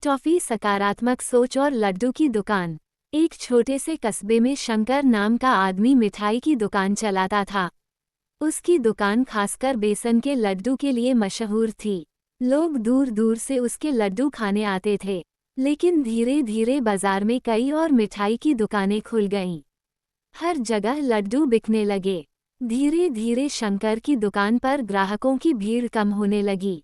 Toffee, सकारात्मक सोच और लड्डू की दुकान। एक छोटे से कस्बे में शंकर नाम का आदमी मिठाई की दुकान चलाता था। उसकी दुकान खासकर बेसन के लड्डू के लिए मशहूर थी। लोग दूर दूर से उसके लड्डू खाने आते थे। लेकिन धीरे धीरे बाजार में कई और मिठाई की दुकानें खुल गईं। हर जगह लड्डू बिकने लगे। धीरे धीरे शंकर की दुकान पर ग्राहकों की भीड़ कम होने लगी।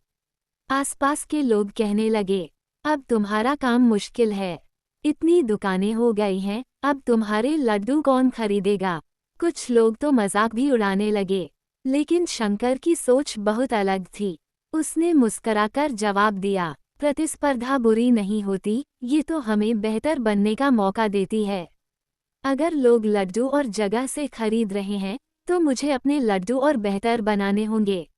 आसपास के लोग कहने लगे, अब तुम्हारा काम मुश्किल है। इतनी दुकानें हो गई हैं, अब तुम्हारे लड्डू कौन खरीदेगा। कुछ लोग तो मजाक भी उड़ाने लगे। लेकिन शंकर की सोच बहुत अलग थी। उसने मुस्कराकर जवाब दिया, प्रतिस्पर्धा बुरी नहीं होती, ये तो हमें बेहतर बनने का मौका देती है। अगर लोग लड्डू और जगह से खरीद रहे हैं, तो मुझे अपने लड्डू और बेहतर बनाने होंगे।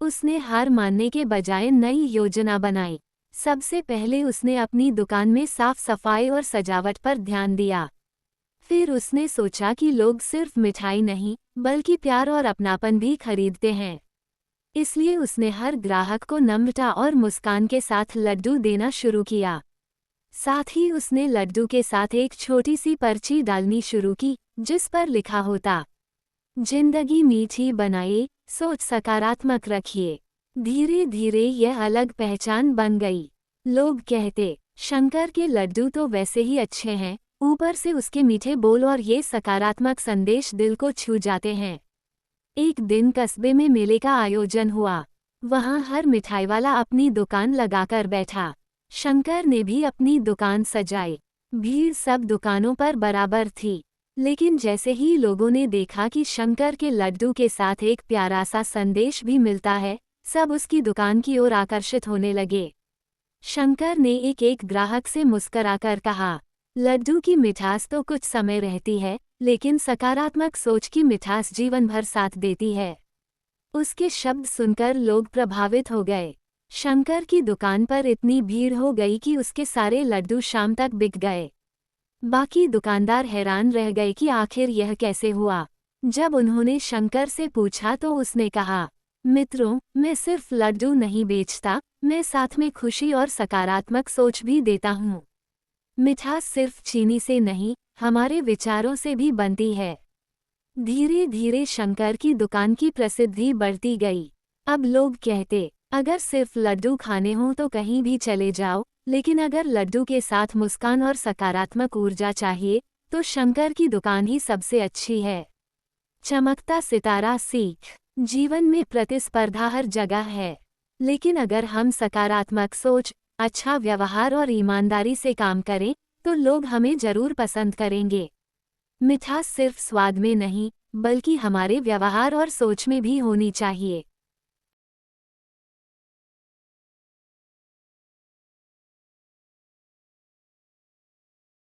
उसने हार मानने के बजाय नई योजना बनाई। सबसे पहले उसने अपनी दुकान में साफ सफाई और सजावट पर ध्यान दिया। फिर उसने सोचा कि लोग सिर्फ मिठाई नहीं, बल्कि प्यार और अपनापन भी खरीदते हैं। इसलिए उसने हर ग्राहक को नम्रता और मुस्कान के साथ लड्डू देना शुरू किया। साथ ही उसने लड्डू के साथ एक छोटी सी पर्ची डालनी शुरू की, जिस पर लिखा होता, जिंदगी मीठी बनाइए, सोच सकारात्मक रखिए। धीरे धीरे यह अलग पहचान बन गई। लोग कहते, शंकर के लड्डू तो वैसे ही अच्छे हैं, ऊपर से उसके मीठे बोल और ये सकारात्मक संदेश दिल को छू जाते हैं। एक दिन कस्बे में मेले का आयोजन हुआ। वहाँ हर मिठाई वाला अपनी दुकान लगाकर बैठा। शंकर ने भी अपनी दुकान सजाई। भीड़ सब दुकानों पर बराबर थी। लेकिन जैसे ही लोगों ने देखा कि शंकर के लड्डू के साथ एक प्यारा सा संदेश भी मिलता है, सब उसकी दुकान की ओर आकर्षित होने लगे। शंकर ने एक एक ग्राहक से मुस्कराकर कहा, लड्डू की मिठास तो कुछ समय रहती है, लेकिन सकारात्मक सोच की मिठास जीवन भर साथ देती है। उसके शब्द सुनकर लोग प्रभावित हो गए। शंकर की दुकान पर इतनी भीड़ हो गई कि उसके सारे लड्डू शाम तक बिक गए। बाकी दुकानदार हैरान रह गए कि आखिर यह कैसे हुआ। जब उन्होंने शंकर से पूछा तो उसने कहा, मित्रों, मैं सिर्फ लड्डू नहीं बेचता, मैं साथ में खुशी और सकारात्मक सोच भी देता हूँ। मिठास सिर्फ चीनी से नहीं, हमारे विचारों से भी बनती है। धीरे धीरे शंकर की दुकान की प्रसिद्धि बढ़ती गई। अब लोग कहते, अगर सिर्फ लड्डू खाने हों तो कहीं भी चले जाओ, लेकिन अगर लड्डू के साथ मुस्कान और सकारात्मक ऊर्जा चाहिए, तो शंकर की दुकान ही सबसे अच्छी है। चमकता सितारा सीख, जीवन में प्रतिस्पर्धा हर जगह है, लेकिन अगर हम सकारात्मक सोच, अच्छा व्यवहार और ईमानदारी से काम करें, तो लोग हमें जरूर पसंद करेंगे। मिठास सिर्फ स्वाद में नहीं, बल्कि हमारे व्यवहार और सोच में भी होनी चाहिए।